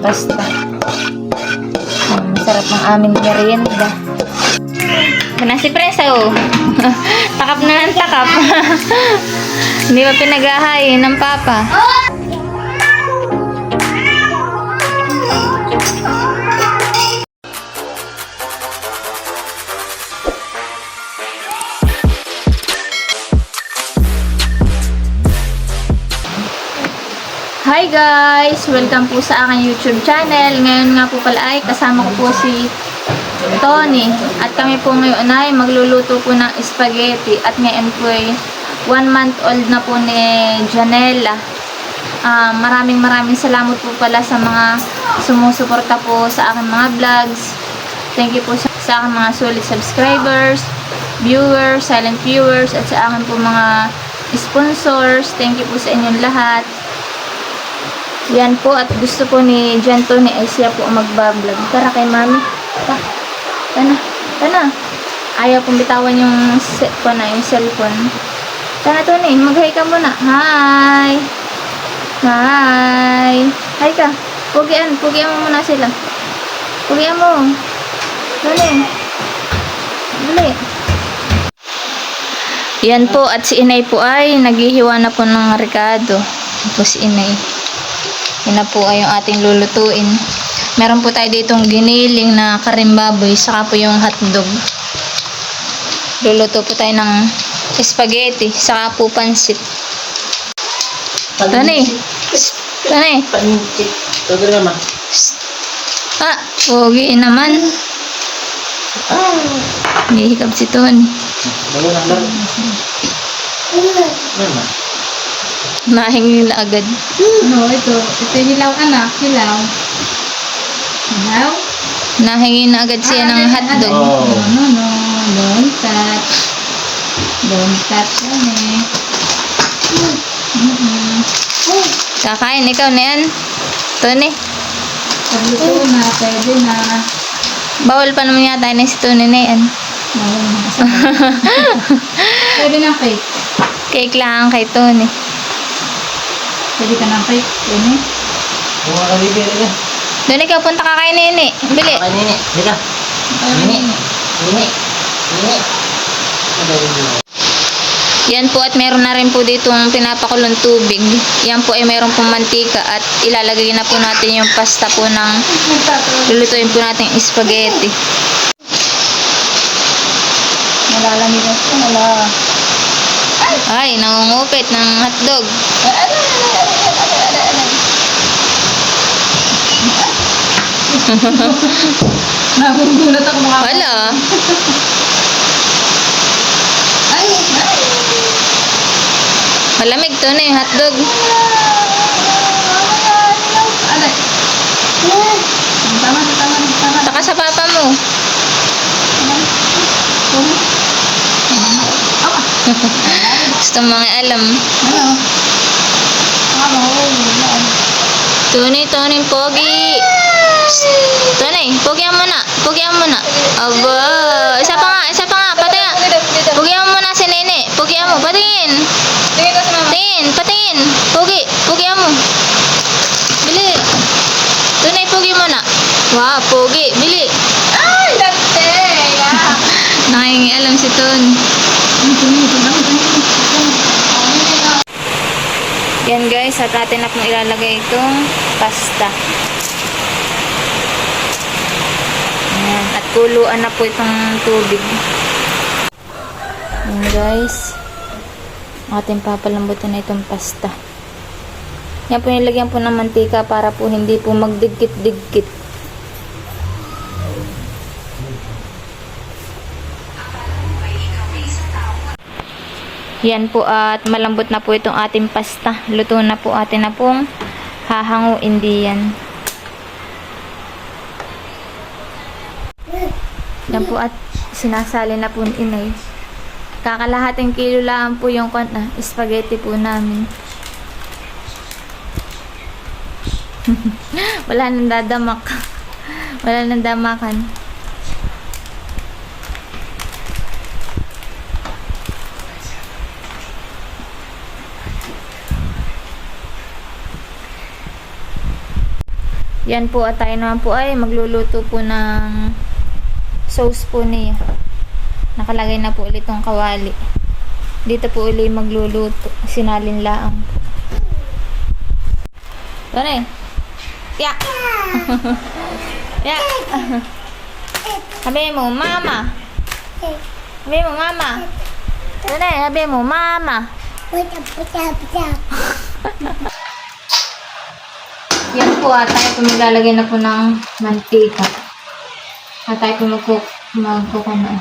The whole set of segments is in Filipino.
pasta. Masarap ang aming merienda. Kana si Presa, oh. Takap na ng takap. Hindi ba pinagahayin ng papa? Hi guys! Welcome po sa aking YouTube channel. Ngayon nga po pala ay kasama ko po si Tony. At kami po ngayon ay magluluto po ng spaghetti. At ngayon po ay 1 month old na po ni Janela. Maraming salamat po pala sa mga sumusuporta po sa aking mga vlogs. Thank you po sa aking mga solid subscribers, viewers, silent viewers, at sa aking po mga sponsors. Thank you po sa inyong lahat. Yan po, at gusto po ni Jan Tony ay siya po magbablog. Tara kay mami. Tana. Ayaw pong bitawan yung yung cellphone. Tana Tony, mag-hi ka muna. Hi. Hi ka. Pugian mo muna sila. Pugian mo. Tony. Dali. Yan po, at si Inay po ay naghihiwa na po ng rekado. Po si Inay. Yan na po ay yung ating lulutuin. Meron po tayo ditong giniling na karimbaboy, saka po yung hotdog. Luluto po tayo ng spaghetti, saka po pansit. Tani. Pansit. Todo naman. Pogi naman. Hihikab si Tony. Laro. Nahingi na agad. Ano, ito hilaw anak, hilaw. Nahingi na agad siya ng hotdog. Oh. No, don't touch. Don't touch yan eh. Kakain, ikaw na yan. Tony. Pagluto na, pwede na. Bawal pa naman yata na si Tony na yan. Pwede na cake. Cake lang kay Tony. Pwede ka ng cake, Tony. Mga kalibir ka. Doon ikaw, punta ka kay Nini. Bili. Kaya Nini. Dika. Nini. Yan po, at meron na rin po ditong pinapakulong tubig. Yan po ay meron pong mantika, at ilalagay na po natin yung pasta po ng lulutuin po natin yung spaghetti. Malalamig na siya, Ay, nangungupit ng hotdog. Nagugulat ako mga. Wala. Malamig to na yung hotdog. Tama. Saka sa papa mo. Gusto mga alam. Tony, pogi. Tony, pogihan mo na. Aba, isa pa nga. Patingin. Pogihan mo na si Nene. Pogihan mo, patingin. Patingin. Pogihan mo. Bili. Tony, pogi mo na. Wow, pogi. Bili. Ay, dati. Nangingialam si Tony. Yan guys, at atin na pong ilalagay itong pasta. Ayan, at kuluan na po itong tubig. Yan guys, atin papalambutin na itong pasta. Yan po, nilagyan po ng mantika para po hindi po magdikit-dikit. Yan po, at malambot na po itong ating pasta. Luto na po, atin na pong hahanguin diyan. Yan po, at sinasali na po ni Inay. Kakalahating kilo lang po yung spaghetti po namin. Wala nang dadamak. Wala nang damakan. Yan po at tayo naman po ay magluluto po ng sauce po niya. Nakalagay na po ulit tong kawali. Dito po ulit magluluto. Sinalin laang. Ano eh? Ya! Ya! Sabi mo, mama! Sabi mo, mama! Ano eh? Sabi mo, mama! Yan po at tayo po maglalagay na po ng mantika. At tayo po magkukan na.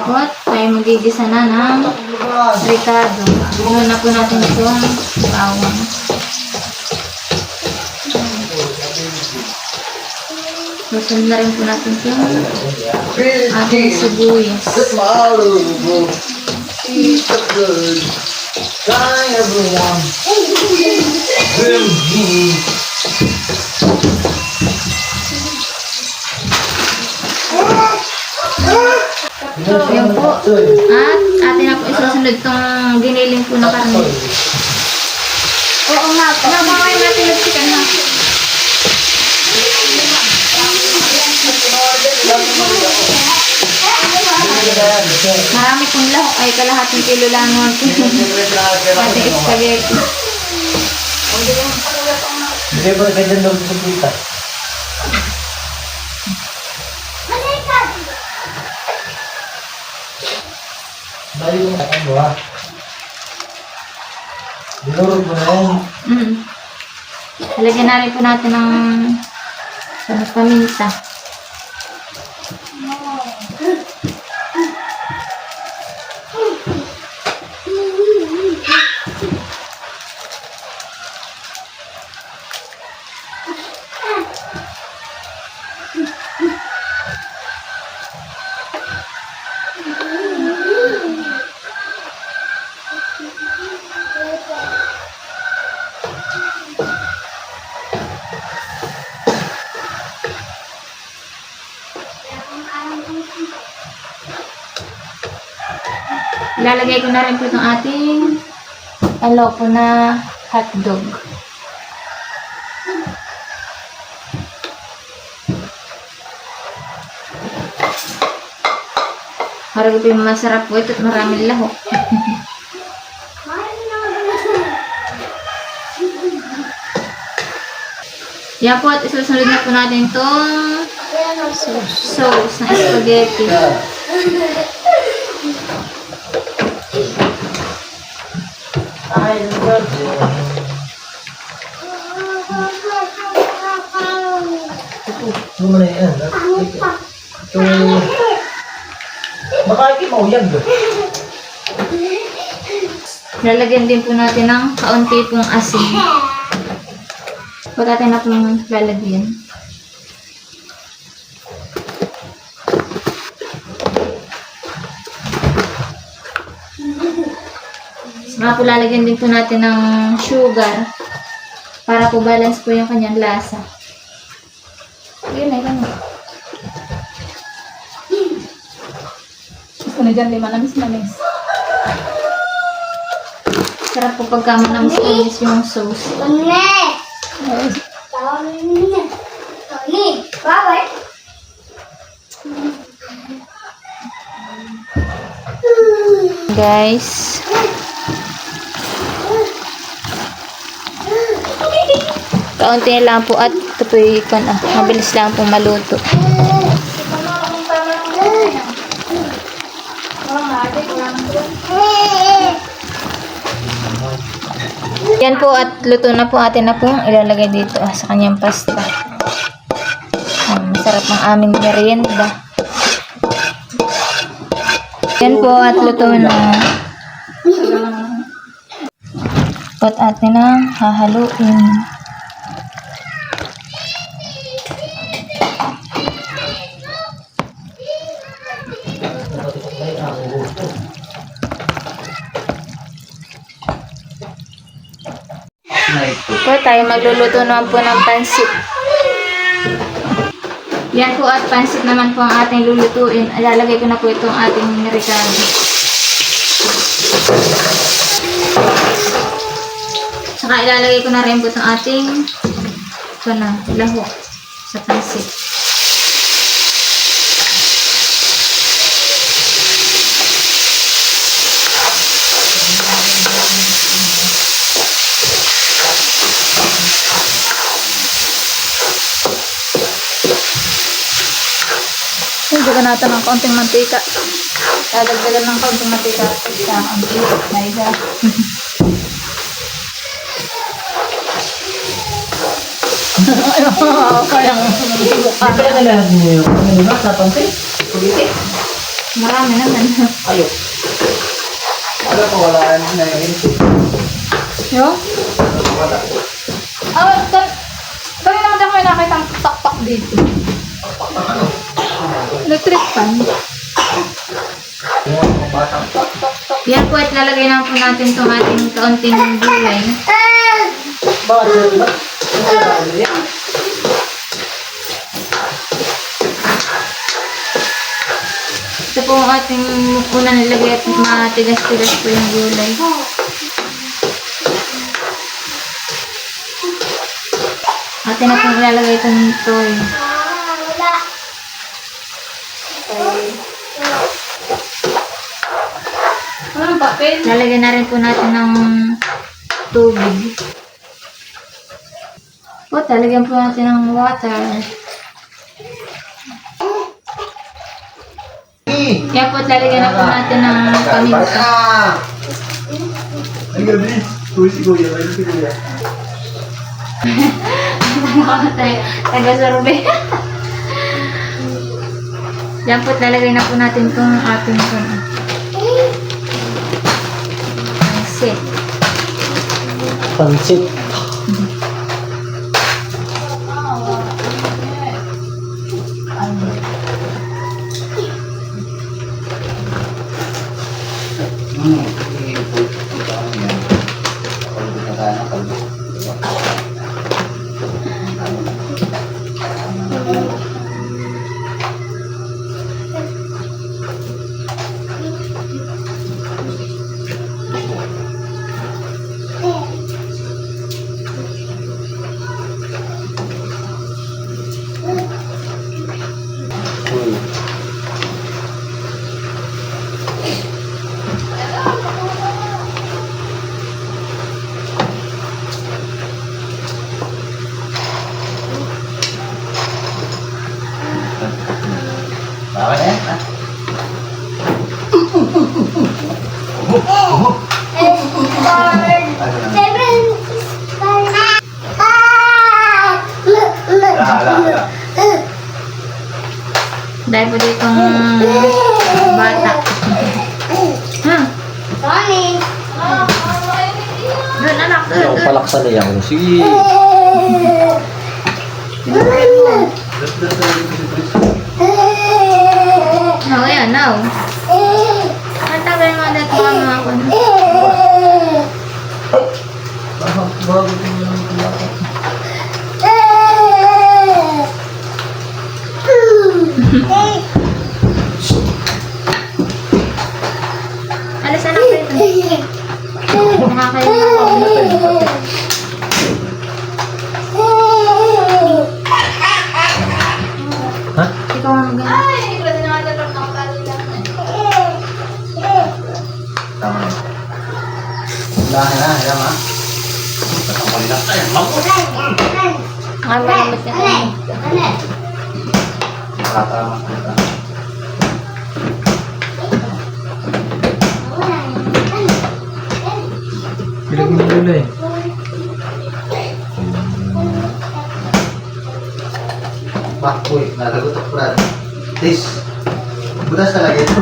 At tayo magigisa na ng ricado. Ganoon na po natin itong bawang. Susunod na rin po natin itong ating sibuyas. Eat the good. Try everyone. Yan po. At atin na po isusunod itong giniling po na karne. Oo nga po. Nakakawin natin yung chicken ha. Marami pong lahok ay kalahating kilo lang ng ating spaghetti. Hindi ba ganyan daw sa pita? Bali mo na kayo ha? Dinurog mo na yan. Halagyan na rin po natin ng paminta. Ilalagay ko na rin po itong ating aloko na hotdog. Parang ito yung masarap po ito at maraming lahok. Yan po at isusunod na po natin itong sauce na spaghetti. Ano mo na yan? Makakit mo yan ba? Lalagyan din po natin ng kaunti pong asin. Huwag natin na pong lalagyan. Saka po lalagyan din po natin ng sugar para po balance po yung kanyang lasa. Yun na, yun na. Gusto na dyan, manamis-namis. Sarap po pagka manamis-namis yung sauce. Guys. Kaunti na lang po at ito po yung mabilis lang po maluto. Yan po at luto na po atin na pong ilalagay dito sa kanyang pasta. Masarap ang aming merienda. Yan po at luto na. At atin na hahaluin. Po tayo magluluto naman po ng pansit. Yan po at pansit naman po ang ating lulutuin. Ilalagay ko na po itong ating ricado. Saka ilalagay ko na rin po itong ating lahok sa pansit. Dagdagan natin ng kaunting mantika. Dagdagan ng kaunting mantika sa kaunting maida. Kaya Hindi pala nalahat mo yung sa pansin. Politik. marami naman. Ayok. Wala ko, wala na yung Yung? wala. Kami naman ako may nakita ang takpak dito. Electric fan. Yung batang Yan po at lalagay na po natin itong ating kaunting gulay. bakit ba? Ito po ang ating unang nilagay at matigas-tigas po yung gulay. Atin na pong ilalagay itong toy. Walang papel. Lalagyan na rin po natin ng tubig. O, lalagyan po natin ng water. Yan po, lalagyan na po natin ng paminta. Ay, gabi. Tuwi si Kuya. Ay, si Kuya. Taga-sorbe. Yan po, lalagay na po natin itong ating pansit. Pansit. Bakit eh? Dahil po ditong bata. Ha? Doon anak, doon. Palaksan na yan. Sige. Oh, ayan, now. Ang tagal mo dito mga ako. Alas anak dito. Nakakayo ako. Ha? Ikaw ang ganyan. Tama na. Lahan na, alam ha? Tatangkali lang. Ay, Ang malamit na kayo. Nakatama. Pilag mo nila eh. Bakoy, nalagot ako brad. Tis. Butas talaga ito.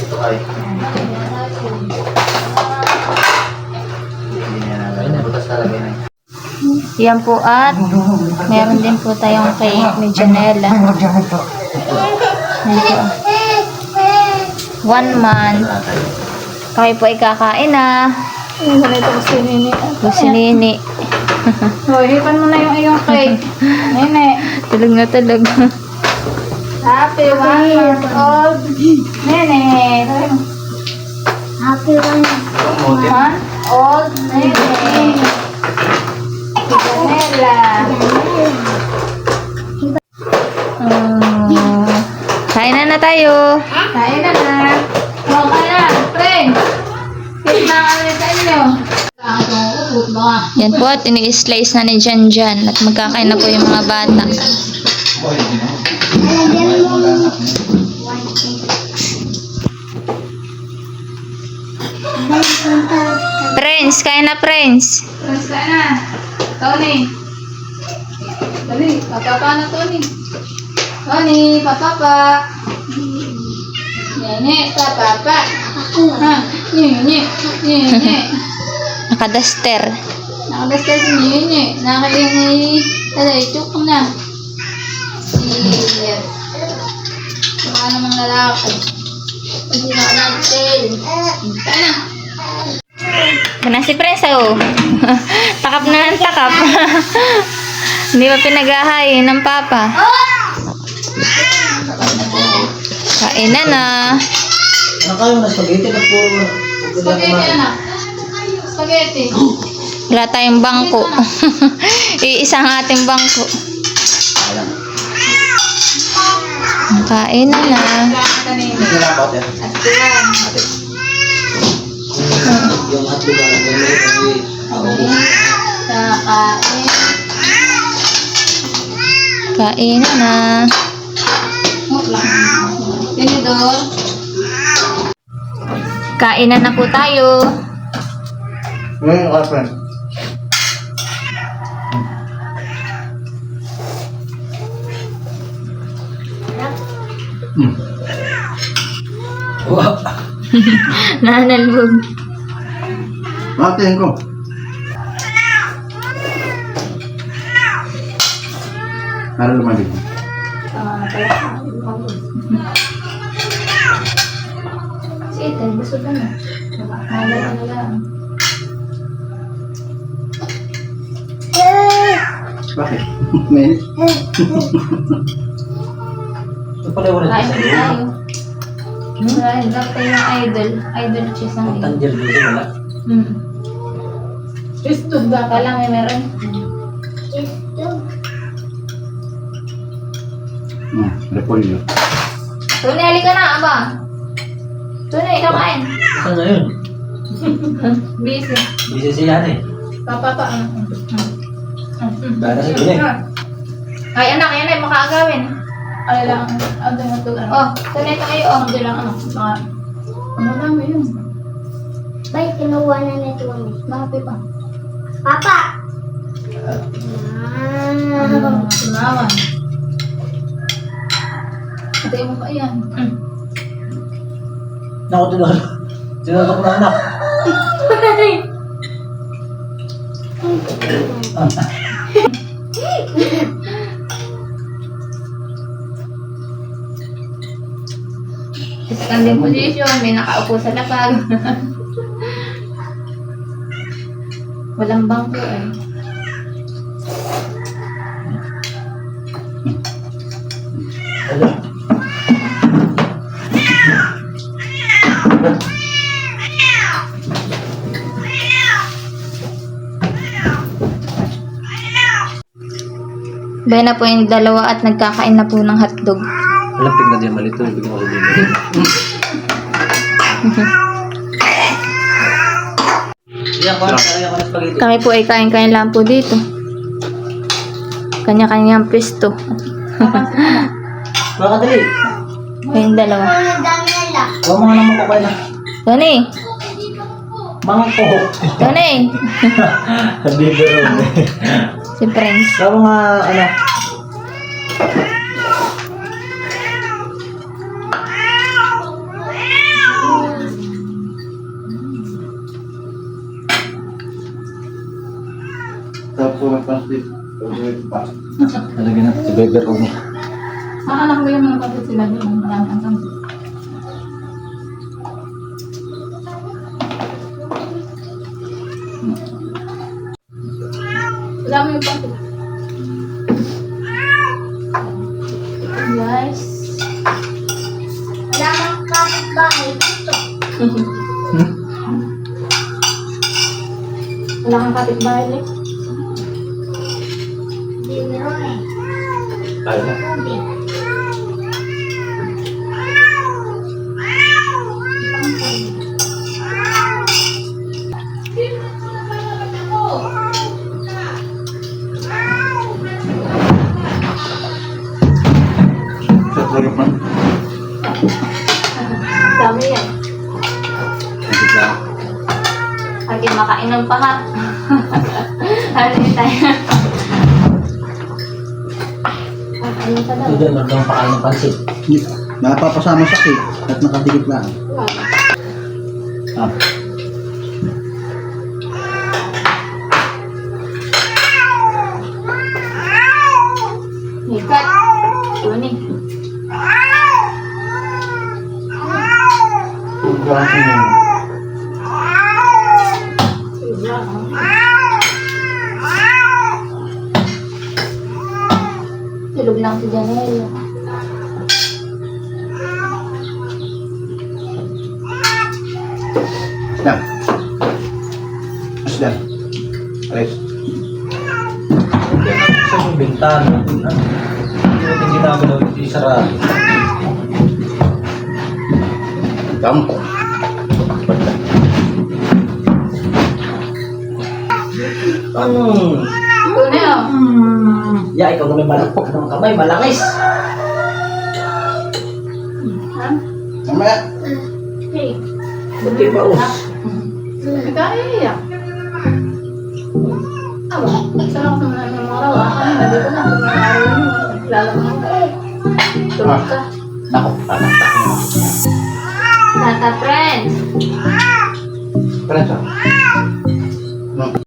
Ito ay. Butas talaga yun. Yan po at meron din po tayong cake ni Janela. Dito. 1 month. Kami po ay kakain na. Ang ganito ko si Nini. Po si Nini. Hoy, hipan mo na yung iyong cake. Nene. Tulog na tulog. Happy 1 month old. Nene. Sabi mo. Happy one. Month old. Nene. Janela. Kain na tayo. Kain na. O, kain na. Friend. Kit na kami sa inyo. Yan po at ini-slice na ni Janjan at magkakain na po yung mga bata. Friends, kain na friends. Friends, kain na. Tony. Dali, papapa na Tony. Tony, papapa. Nye, papapa. Ha, nye. Nakadaster. Nakadaster si nye. Nakailangi. Tala, ituk na. Yes. Baka namang lalaki. Hindi na natin. Kain na. Kana si Presa, oh. Takap na ng takap. Hindi pa pinagahay ng papa. Kain na. Ano kayo na spaghetti na puro? Spaghetti, anak. Spaghetti. Wala tayong bangko. Iisang ating bangko. Kain na. Nilapot yan. Yung hotdog na Kain na. Tinidor. Kain na po tayo. Ngayon, friend. Wow. Nanalbog. Matiin ko. Para lumabig. Si Ethan, gusto ka na. Nalala na lang. Bakit? Mainit? Ito pala wala Kain na tayo. Kain lang tayo ng idol. Idol cheese ang idol. Tanggel dito wala. Cheese tube ba? Kala may meron. Repolyo. Tony, halika na, aba. Tony, kamain. Saan na yun? Busy. Bisa siya eh. Papapa. Para sa dun eh. Ay, anak, yan ay makaagawin. Ay lang. Oh, Tony, ito kayo. Oh, hindi lang, anak. Ano lang yun? Bay, kinuha na nito kami. Bakit pa? Papa! Sunawan. Ito mo pa yan. Naku, tinodok na anak. Standing position, may nakaupo sa lapag. Walang bangko eh. Bay na po yung dalawa at nagkakain na po ng hotdog. Lamping na din malito. Bigyan ko din. Yan ko, kaya ko na spaghetti. Kami po ay kain-kain lang po dito. Kanya-kanyang pwesto. Baka dali. Kayong dalawa. Huwag mga naman ko ba na. Tony! Mga kohok. Tony! Hindi biro. Si Prince. Sabi nga, ano. Tapos plastic. Talagyan natin si Beber o mo. Anak ko yung mga kapit sila doon. Marami ang kampi. Wala mo yung kapit. Guys. Wala kang kapitbahay eh. Tayo na. Sarap man. Dami yan. Masip lang. Akin makainom pa ha. Ano tayo? Ano pa daw? Hindi doon magandang pakain ng pansit. Napapasama sa cake at nakadikit lang. Ah. Hikat. Tuni. Tulog lang si Janelle. Sedang. Sedang. Alis. Sa yung bintana. Hindi natin ginagalaw yung isarado. Kamu. Tuni oh. Ya, ikaw na may malakpok ng kamay, malangis. Mamaya. Hey. Buti pa oh. Kaya. Aba, sarap naman ng mga rawa. Hindi ko na kung lalaman ka. Tulog ka. Nako, tatak mo. Tata friends. Prensa. No.